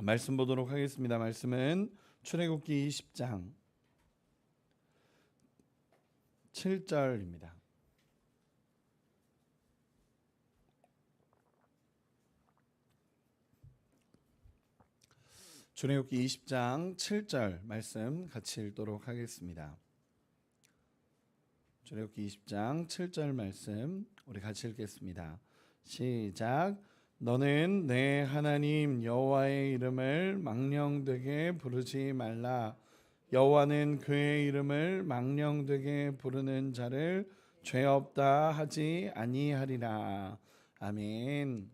말씀 보도록 하겠습니다. 말씀은 출애굽기 20장 7절입니다. 출애굽기 20장 7절 말씀 같이 읽도록 하겠습니다. 출애굽기 20장 7절 말씀 우리 같이 읽겠습니다. 시작. 너는 내 하나님 여호와의 이름을 망령되게 부르지 말라. 여호와는 그의 이름을 망령되게 부르는 자를 죄 없다 하지 아니하리라. 아멘.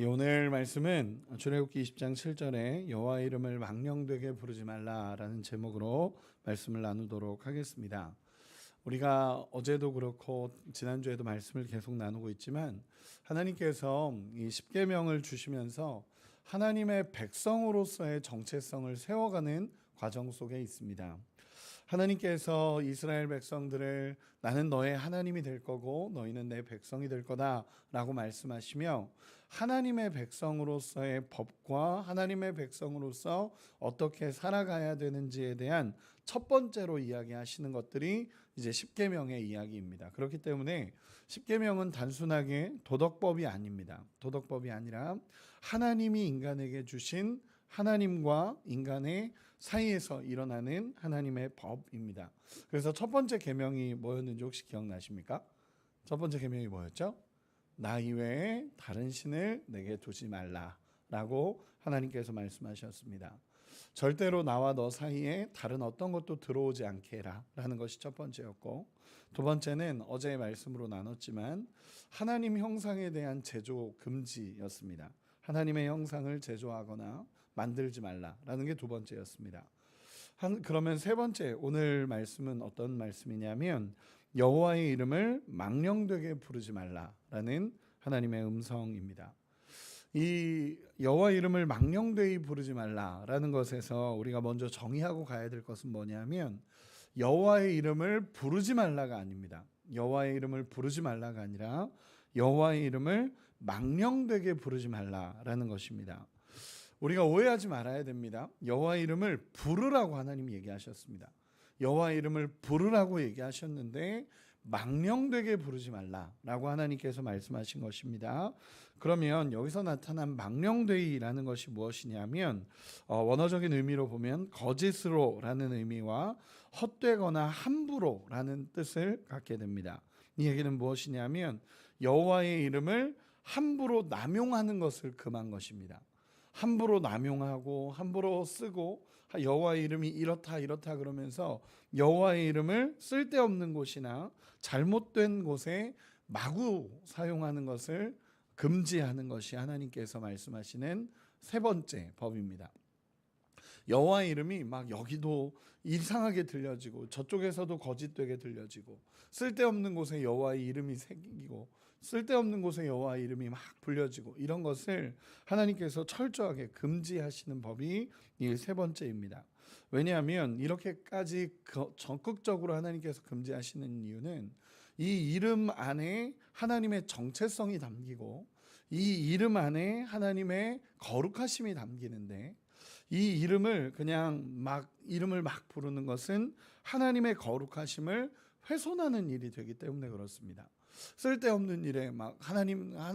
오늘 말씀은 출애굽기 20장 7절에 여호와의 이름을 망령되게 부르지 말라라는 제목으로 말씀을 나누도록 하겠습니다. 우리가 어제도 그렇고 지난주에도 말씀을 계속 나누고 있지만 하나님께서 이 십계명을 주시면서 하나님의 백성으로서의 정체성을 세워가는 과정 속에 있습니다. 하나님께서 이스라엘 백성들을 나는 너의 하나님이 될 거고 너희는 내 백성이 될 거다 라고 말씀하시며 하나님의 백성으로서의 법과 하나님의 백성으로서 어떻게 살아가야 되는지에 대한 첫 번째로 이야기하시는 것들이 이제 십계명의 이야기입니다. 그렇기 때문에 십계명은 단순하게 도덕법이 아닙니다. 도덕법이 아니라 하나님이 인간에게 주신 하나님과 인간의 사이에서 일어나는 하나님의 법입니다. 그래서 첫 번째 계명이 뭐였는지 혹시 기억나십니까? 첫 번째 계명이 뭐였죠? 나 이외에 다른 신을 내게 두지 말라라고 하나님께서 말씀하셨습니다. 절대로 나와 너 사이에 다른 어떤 것도 들어오지 않게 해라라는 것이 첫 번째였고, 두 번째는 어제의 말씀으로 나눴지만 하나님 형상에 대한 제조 금지였습니다. 하나님의 형상을 제조하거나 만들지 말라라는 게 두 번째였습니다. 그러면 세 번째 오늘 말씀은 어떤 말씀이냐면 여호와의 이름을 망령되게 부르지 말라라는 하나님의 음성입니다. 이 여호와의 이름을 망령되이 부르지 말라라는 것에서 우리가 먼저 정의하고 가야 될 것은 뭐냐면 여호와의 이름을 부르지 말라가 아닙니다. 여호와의 이름을 부르지 말라가 아니라 여호와의 이름을 망령되게 부르지 말라라는 것입니다. 우리가 오해하지 말아야 됩니다. 여호와의 이름을 부르라고 하나님이 얘기하셨습니다. 여호와의 이름을 부르라고 얘기하셨는데 망령되게 부르지 말라라고 하나님께서 말씀하신 것입니다. 그러면 여기서 나타난 망령되이라는 것이 무엇이냐면 원어적인 의미로 보면 거짓으로라는 의미와 헛되거나 함부로라는 뜻을 갖게 됩니다. 이 얘기는 무엇이냐면 여호와의 이름을 함부로 남용하는 것을 금한 것입니다. 함부로 남용하고 함부로 쓰고 여호와의 이름이 이렇다 그러면서 여호와의 이름을 쓸데없는 곳이나 잘못된 곳에 마구 사용하는 것을 금지하는 것이 하나님께서 말씀하시는 세 번째 법입니다. 여호와의 이름이 막 여기도 이상하게 들려지고 저쪽에서도 거짓되게 들려지고 쓸데없는 곳에 여호와의 이름이 새기고 쓸데없는 곳에 여호와의 이름이 막 불려지고 이런 것을 하나님께서 철저하게 금지하시는 법이 이 세 번째입니다. 왜냐하면 이렇게까지 적극적으로 하나님께서 금지하시는 이유는 이 이름 안에 하나님의 정체성이 담기고 이 이름 안에 하나님의 거룩하심이 담기는데 이 이름을 그냥 이름을 막 부르는 것은 하나님의 거룩하심을 훼손하는 일이 되기 때문에 그렇습니다. 쓸데없는 일에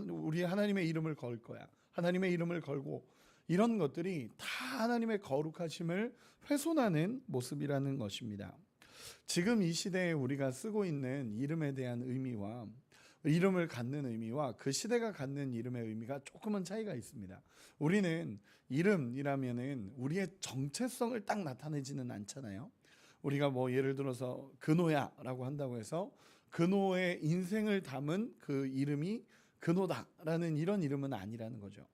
우리 하나님의 이름을 걸 거야. 하나님의 이름을 걸고 이런 것들이 다 하나님의 거룩하심을 훼손하는 모습이라는 것입니다. 지금 이 시대에 우리가 쓰고 있는 이름에 대한 의미와 이름을 갖는 의미와 그 시대가 갖는 이름의 의미가 조금은 차이가 있습니다. 우리는 이름이라면은 우리의 정체성을 딱 나타내지는 않잖아요. 우리가 예를 들어서 근호야라고 한다고 해서 근호의 인생을 담은 그 이름이 근호다라는 이런 이름은 아니라는 거죠.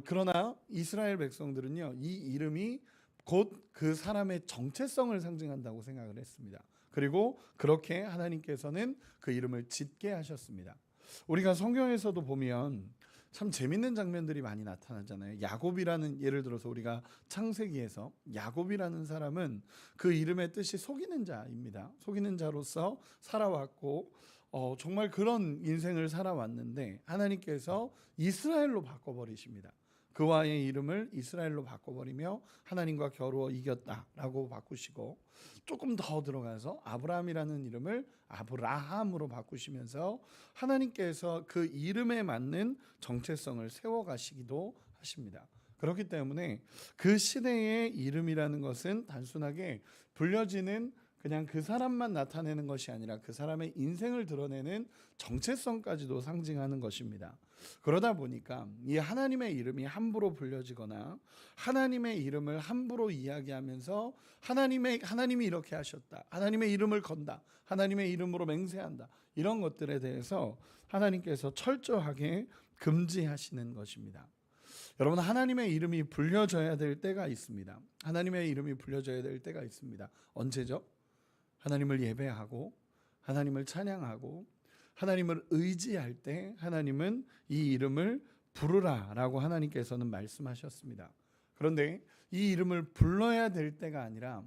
그러나 이스라엘 백성들은요, 이 이름이 곧 그 사람의 정체성을 상징한다고 생각을 했습니다. 그리고 그렇게 하나님께서는 그 이름을 짓게 하셨습니다. 우리가 성경에서도 보면 참 재밌는 장면들이 많이 나타나잖아요. 야곱이라는, 예를 들어서 우리가 창세기에서 야곱이라는 사람은 그 이름의 뜻이 속이는 자입니다. 속이는 자로서 살아왔고 정말 그런 인생을 살아왔는데 하나님께서 이스라엘로 바꿔버리십니다. 그와의 이름을 이스라엘로 바꿔버리며 하나님과 겨루어 이겼다라고 바꾸시고, 조금 더 들어가서 아브라함이라는 이름을 아브라함으로 바꾸시면서 하나님께서 그 이름에 맞는 정체성을 세워가시기도 하십니다. 그렇기 때문에 그 시대의 이름이라는 것은 단순하게 불려지는 그냥 그 사람만 나타내는 것이 아니라 그 사람의 인생을 드러내는 정체성까지도 상징하는 것입니다. 그러다 보니까 이 하나님의 이름이 함부로 불려지거나 하나님의 이름을 함부로 이야기하면서 하나님이 이렇게 하셨다, 하나님의 이름을 건다, 하나님의 이름으로 맹세한다, 이런 것들에 대해서 하나님께서 철저하게 금지하시는 것입니다. 여러분, 하나님의 이름이 불려져야 될 때가 있습니다. 하나님의 이름이 불려져야 될 때가 있습니다. 언제죠? 하나님을 예배하고 하나님을 찬양하고 하나님을 의지할 때 하나님은 이 이름을 부르라라고 하나님께서는 말씀하셨습니다. 그런데 이 이름을 불러야 될 때가 아니라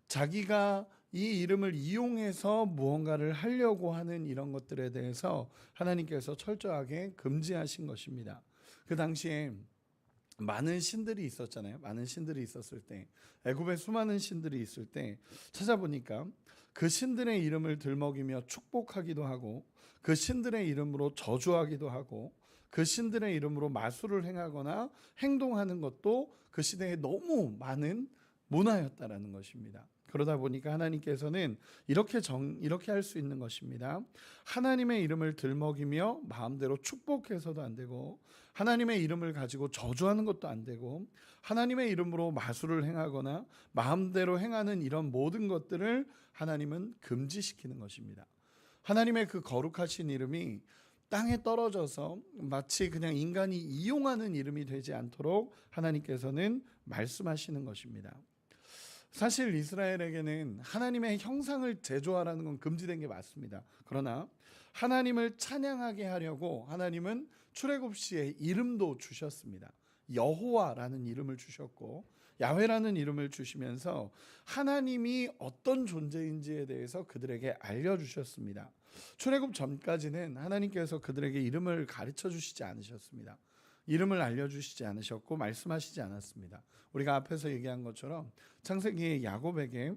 자기가 이 이름을 이용해서 무언가를 하려고 하는 이런 것들에 대해서 하나님께서 철저하게 금지하신 것입니다. 그 당시에 많은 신들이 있었잖아요. 많은 신들이 있었을 때, 애굽에 수많은 신들이 있을 때 찾아보니까 그 신들의 이름을 들먹이며 축복하기도 하고, 그 신들의 이름으로 저주하기도 하고, 그 신들의 이름으로 마술을 행하거나 행동하는 것도 그 시대에 너무 많은 문화였다라는 것입니다. 그러다 보니까 하나님께서는 이렇게 할 수 있는 것입니다. 하나님의 이름을 들먹이며 마음대로 축복해서도 안 되고, 하나님의 이름을 가지고 저주하는 것도 안 되고, 하나님의 이름으로 마술을 행하거나 마음대로 행하는 이런 모든 것들을 하나님은 금지시키는 것입니다. 하나님의 그 거룩하신 이름이 땅에 떨어져서 마치 그냥 인간이 이용하는 이름이 되지 않도록 하나님께서는 말씀하시는 것입니다. 사실 이스라엘에게는 하나님의 형상을 제조하라는 건 금지된 게 맞습니다. 그러나 하나님을 찬양하게 하려고 하나님은 출애굽시에 이름도 주셨습니다. 여호와라는 이름을 주셨고 야훼라는 이름을 주시면서 하나님이 어떤 존재인지에 대해서 그들에게 알려주셨습니다. 출애굽 전까지는 하나님께서 그들에게 이름을 가르쳐 주시지 않으셨습니다. 이름을 알려주시지 않으셨고 말씀하시지 않았습니다. 우리가 앞에서 얘기한 것처럼 창세기의 야곱에게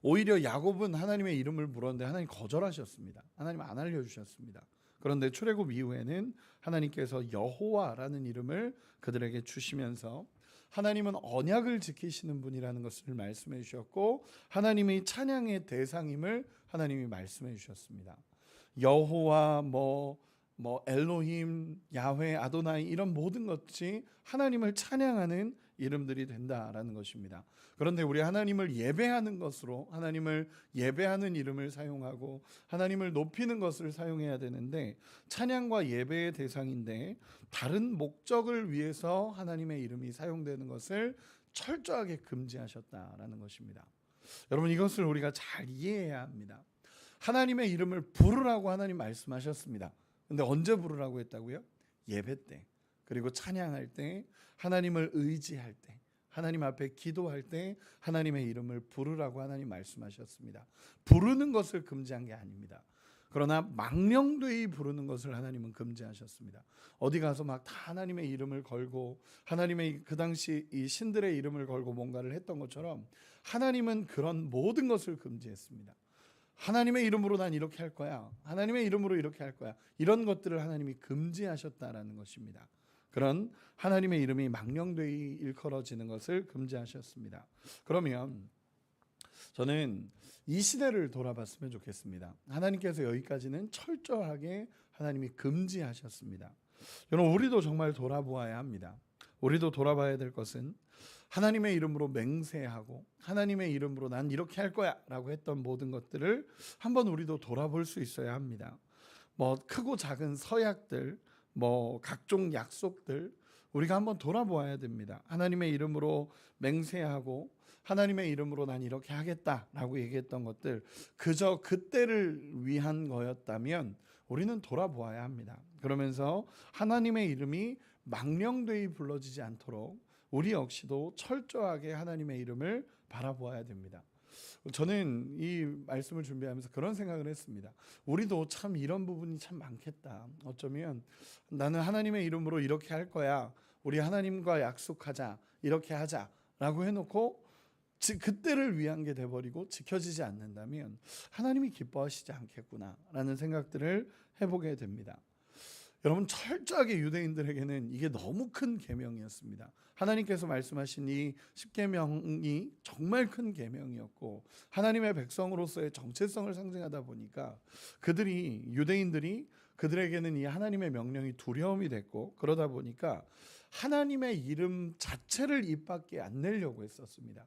오히려 야곱은 하나님의 이름을 물었는데 하나님 거절하셨습니다. 하나님 안 알려주셨습니다. 그런데 출애굽 이후에는 하나님께서 여호와라는 이름을 그들에게 주시면서 하나님은 언약을 지키시는 분이라는 것을 말씀해 주셨고 하나님의 찬양의 대상임을 하나님이 말씀해 주셨습니다. 여호와 엘로힘, 야훼, 아도나이 이런 모든 것이 하나님을 찬양하는 이름들이 된다라는 것입니다. 그런데 우리 하나님을 예배하는 것으로 하나님을 예배하는 이름을 사용하고 하나님을 높이는 것을 사용해야 되는데 찬양과 예배의 대상인데 다른 목적을 위해서 하나님의 이름이 사용되는 것을 철저하게 금지하셨다라는 것입니다. 여러분, 이것을 우리가 잘 이해해야 합니다. 하나님의 이름을 부르라고 하나님 말씀하셨습니다. 근데 언제 부르라고 했다고요? 예배 때, 그리고 찬양할 때, 하나님을 의지할 때, 하나님 앞에 기도할 때 하나님의 이름을 부르라고 하나님 말씀하셨습니다. 부르는 것을 금지한 게 아닙니다. 그러나 망령되이 부르는 것을 하나님은 금지하셨습니다. 어디 가서 막 다 하나님의 이름을 걸고 하나님의 그 당시 이 신들의 이름을 걸고 뭔가를 했던 것처럼 하나님은 그런 모든 것을 금지했습니다. 하나님의 이름으로 난 이렇게 할 거야, 하나님의 이름으로 이렇게 할 거야, 이런 것들을 하나님이 금지하셨다라는 것입니다. 그런 하나님의 이름이 망령되이 일컬어지는 것을 금지하셨습니다. 그러면 저는 이 시대를 돌아봤으면 좋겠습니다. 하나님께서 여기까지는 철저하게 하나님이 금지하셨습니다. 여러분, 우리도 정말 돌아보아야 합니다. 우리도 돌아봐야 될 것은 하나님의 이름으로 맹세하고 하나님의 이름으로 난 이렇게 할 거야 라고 했던 모든 것들을 한번 우리도 돌아볼 수 있어야 합니다. 크고 작은 서약들, 각종 약속들 우리가 한번 돌아보아야 됩니다. 하나님의 이름으로 맹세하고 하나님의 이름으로 난 이렇게 하겠다라고 얘기했던 것들 그저 그때를 위한 거였다면 우리는 돌아보아야 합니다. 그러면서 하나님의 이름이 망령되이 불러지지 않도록 우리 역시도 철저하게 하나님의 이름을 바라보아야 됩니다. 저는 이 말씀을 준비하면서 그런 생각을 했습니다. 우리도 참 이런 부분이 참 많겠다. 어쩌면 나는 하나님의 이름으로 이렇게 할 거야, 우리 하나님과 약속하자, 이렇게 하자라고 해놓고 그때를 위한 게 돼버리고 지켜지지 않는다면 하나님이 기뻐하시지 않겠구나라는 생각들을 해보게 됩니다. 여러분, 철저하게 유대인들에게는 이게 너무 큰 계명이었습니다. 하나님께서 말씀하신 이 십계명이 정말 큰 계명이었고 하나님의 백성으로서의 정체성을 상징하다 보니까 유대인들이 그들에게는 이 하나님의 명령이 두려움이 됐고, 그러다 보니까 하나님의 이름 자체를 입 밖에 안 내려고 했었습니다.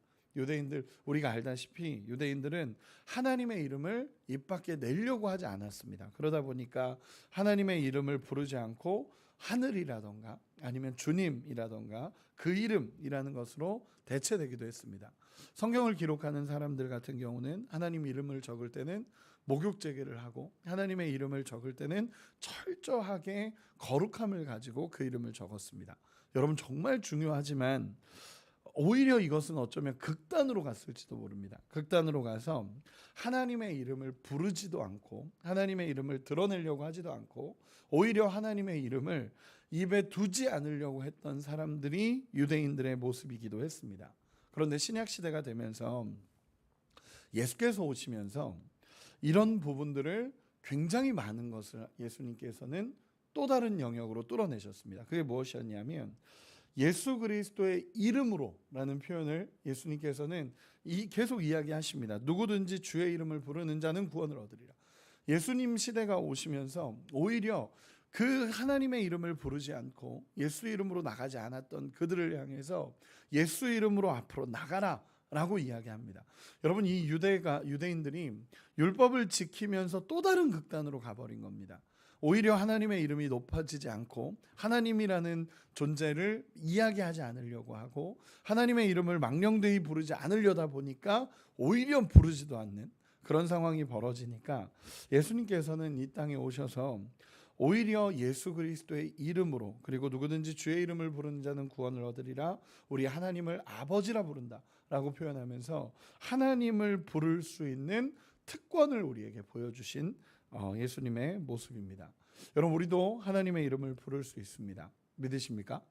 우리가 알다시피 유대인들은 하나님의 이름을 입 밖에 내려고 하지 않았습니다. 그러다 보니까 하나님의 이름을 부르지 않고 하늘이라던가 아니면 주님이라던가 그 이름이라는 것으로 대체되기도 했습니다. 성경을 기록하는 사람들 같은 경우는 하나님 이름을 적을 때는 목욕제계를 하고, 하나님의 이름을 적을 때는 철저하게 거룩함을 가지고 그 이름을 적었습니다. 여러분, 정말 중요하지만 오히려 이것은 어쩌면 극단으로 갔을지도 모릅니다. 극단으로 가서 하나님의 이름을 부르지도 않고 하나님의 이름을 드러내려고 하지도 않고 오히려 하나님의 이름을 입에 두지 않으려고 했던 사람들이 유대인들의 모습이기도 했습니다. 그런데 신약 시대가 되면서 예수께서 오시면서 이런 부분들을 굉장히 많은 것을 예수님께서는 또 다른 영역으로 뚫어내셨습니다. 그게 무엇이었냐면 예수 그리스도의 이름으로라는 표현을 예수님께서는 계속 이야기하십니다. 누구든지 주의 이름을 부르는 자는 구원을 얻으리라. 예수님 시대가 오시면서 오히려 그 하나님의 이름을 부르지 않고 예수 이름으로 나가지 않았던 그들을 향해서 예수 이름으로 앞으로 나가라 라고 이야기합니다. 여러분, 이 유대인들이 율법을 지키면서 또 다른 극단으로 가버린 겁니다. 오히려 하나님의 이름이 높아지지 않고 하나님이라는 존재를 이야기하지 않으려고 하고 하나님의 이름을 망령되이 부르지 않으려다 보니까 오히려 부르지도 않는 그런 상황이 벌어지니까 예수님께서는 이 땅에 오셔서 오히려 예수 그리스도의 이름으로, 그리고 누구든지 주의 이름을 부르는 자는 구원을 얻으리라, 우리 하나님을 아버지라 부른다 라고 표현하면서 하나님을 부를 수 있는 특권을 우리에게 보여주신 예수님의 모습입니다. 여러분, 우리도 하나님의 이름을 부를 수 있습니다. 믿으십니까?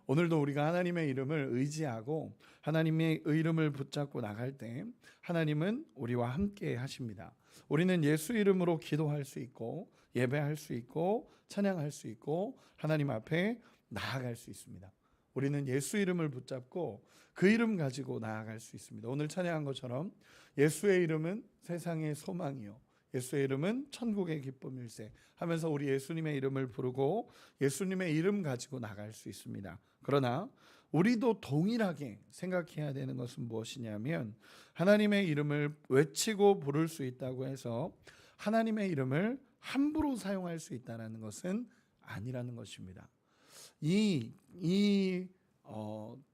오늘도 우리가 하나님의 이름을 의지하고 하나님의 이름을 붙잡고 나갈 때 하나님은 우리와 함께 하십니다. 우리는 예수 이름으로 기도할 수 있고 예배할 수 있고 찬양할 수 있고 하나님 앞에 나아갈 수 있습니다. 우리는 예수 이름을 붙잡고 그 이름 가지고 나아갈 수 있습니다. 오늘 찬양한 것처럼 예수의 이름은 세상의 소망이요 예수의 이름은 천국의 기쁨일세 하면서 우리 예수님의 이름을 부르고 예수님의 이름 가지고 나갈 수 있습니다. 그러나 우리도 동일하게 생각해야 되는 것은 무엇이냐면 하나님의 이름을 외치고 부를 수 있다고 해서 하나님의 이름을 함부로 사용할 수 있다는 것은 아니라는 것입니다. 이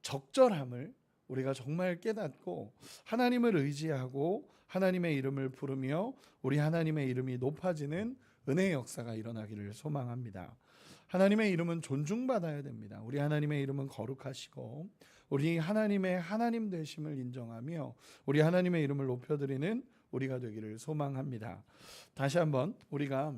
적절함을 우리가 정말 깨닫고 하나님을 의지하고 하나님의 이름을 부르며 우리 하나님의 이름이 높아지는 은혜의 역사가 일어나기를 소망합니다. 하나님의 이름은 존중받아야 됩니다. 우리 하나님의 이름은 거룩하시고 우리 하나님의 하나님 되심을 인정하며 우리 하나님의 이름을 높여드리는 우리가 되기를 소망합니다. 다시 한번 우리가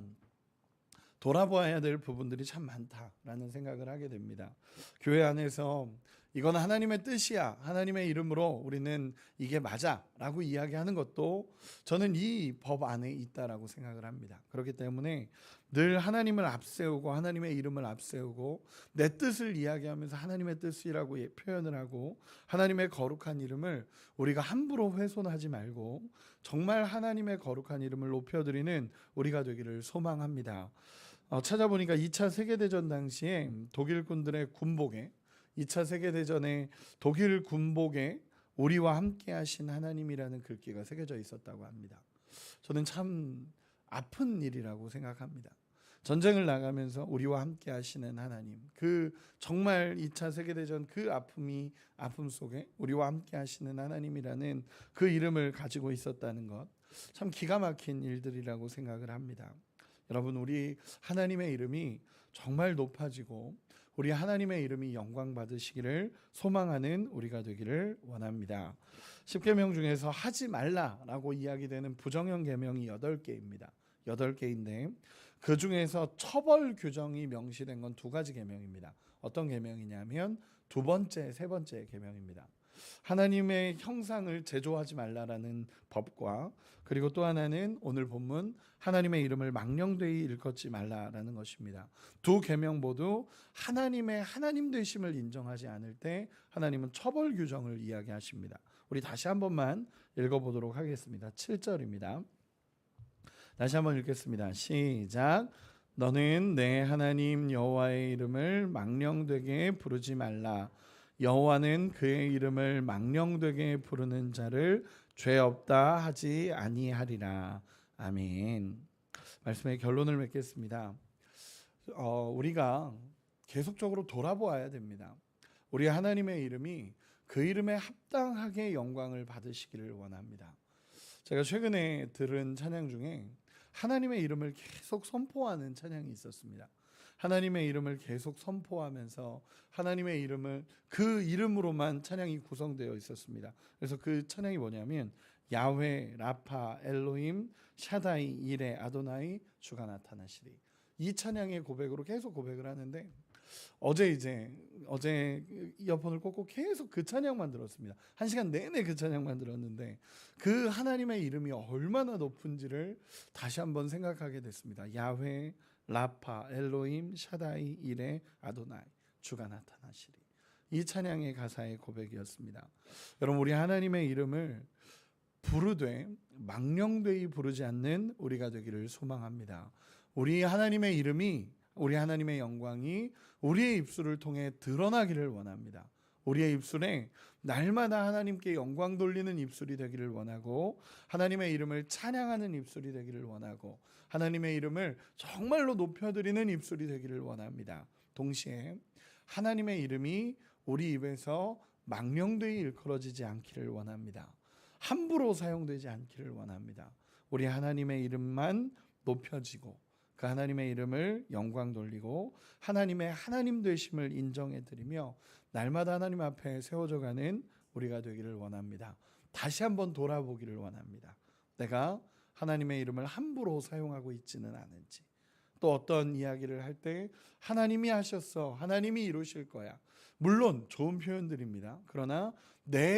돌아보아야 될 부분들이 참 많다라는 생각을 하게 됩니다. 교회 안에서 이건 하나님의 뜻이야, 하나님의 이름으로 우리는 이게 맞아 라고 이야기하는 것도 저는 이 법 안에 있다라고 생각을 합니다. 그렇기 때문에 늘 하나님을 앞세우고 하나님의 이름을 앞세우고 내 뜻을 이야기하면서 하나님의 뜻이라고 표현을 하고 하나님의 거룩한 이름을 우리가 함부로 훼손하지 말고 정말 하나님의 거룩한 이름을 높여드리는 우리가 되기를 소망합니다. 찾아보니까 2차 세계대전 당시에 독일군들의 군복에 2차 세계대전의 독일 군복에 우리와 함께 하신 하나님이라는 글귀가 새겨져 있었다고 합니다. 저는 참 아픈 일이라고 생각합니다. 전쟁을 나가면서 우리와 함께 하시는 하나님, 그 정말 2차 세계대전 그 아픔 속에 우리와 함께 하시는 하나님이라는 그 이름을 가지고 있었다는 것, 참 기가 막힌 일들이라고 생각을 합니다. 여러분, 우리 하나님의 이름이 정말 높아지고 우리 하나님의 이름이 영광 받으시기를 소망하는 우리가 되기를 원합니다. 10계명 중에서 하지 말라라고 이야기되는 부정형 계명이 8개입니다. 8개인데 그 중에서 처벌 규정이 명시된 건 2가지 계명입니다. 어떤 계명이냐면 두 번째, 세 번째 계명입니다. 하나님의 형상을 제조하지 말라라는 법과 그리고 또 하나는 오늘 본문 하나님의 이름을 망령되이 일컫지 말라라는 것입니다. 두 계명 모두 하나님의 하나님 되심을 인정하지 않을 때 하나님은 처벌 규정을 이야기하십니다. 우리 다시 한 번만 읽어보도록 하겠습니다. 7절입니다. 다시 한번 읽겠습니다. 시작. 너는 내 하나님 여호와의 이름을 망령되게 부르지 말라. 여호와는 그의 이름을 망령되게 부르는 자를 죄 없다 하지 아니하리라. 아멘. 말씀의 결론을 맺겠습니다. 우리가 계속적으로 돌아보아야 됩니다. 우리 하나님의 이름이 그 이름에 합당하게 영광을 받으시기를 원합니다. 제가 최근에 들은 찬양 중에 하나님의 이름을 계속 선포하는 찬양이 있었습니다. 하나님의 이름을 계속 선포하면서 하나님의 이름을 그 이름으로만 찬양이 구성되어 있었습니다. 그래서 그 찬양이 뭐냐면 야훼, 라파, 엘로힘, 샤다이, 이레, 아도나이, 주가 나타나시리. 이 찬양의 고백으로 계속 고백을 하는데 어제 이어폰을 꽂고 계속 그 찬양만 들었습니다. 1시간 내내 그 찬양만 들었는데 그 하나님의 이름이 얼마나 높은지를 다시 한번 생각하게 됐습니다. 야훼, 라파, 엘로힘, 샤다이, 이레, 아도나이, 주가 나타나시리. 이 찬양의 가사의 고백이었습니다. 여러분, 우리 하나님의 이름을 부르되 망령되이 부르지 않는 우리가 되기를 소망합니다. 우리 하나님의 이름이, 우리 하나님의 영광이 우리의 입술을 통해 드러나기를 원합니다. 우리의 입술에 날마다 하나님께 영광 돌리는 입술이 되기를 원하고 하나님의 이름을 찬양하는 입술이 되기를 원하고 하나님의 이름을 정말로 높여드리는 입술이 되기를 원합니다. 동시에 하나님의 이름이 우리 입에서 망령되이 일컬어지지 않기를 원합니다. 함부로 사용되지 않기를 원합니다. 우리 하나님의 이름만 높여지고 그 하나님의 이름을 영광 돌리고 하나님의 하나님 되심을 인정해 드리며 날마다 하나님 앞에 세워져 가는 우리가 되기를 원합니다. 다시 한번 돌아보기를 원합니다. 내가 하나님의 이름을 함부로 사용하고 있지는 않은지, 또 어떤 이야기를 할 때 하나님이 하셨어, 하나님이 이루실 거야. 물론 좋은 표현들입니다. 그러나 내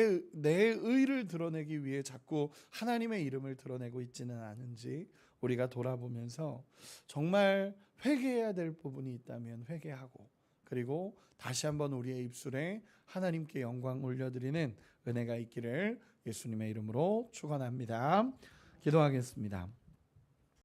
의를 드러내기 위해 자꾸 하나님의 이름을 드러내고 있지는 않은지 우리가 돌아보면서 정말 회개해야 될 부분이 있다면 회개하고 그리고 다시 한번 우리의 입술에 하나님께 영광 올려드리는 은혜가 있기를 예수님의 이름으로 축원합니다. 기도하겠습니다.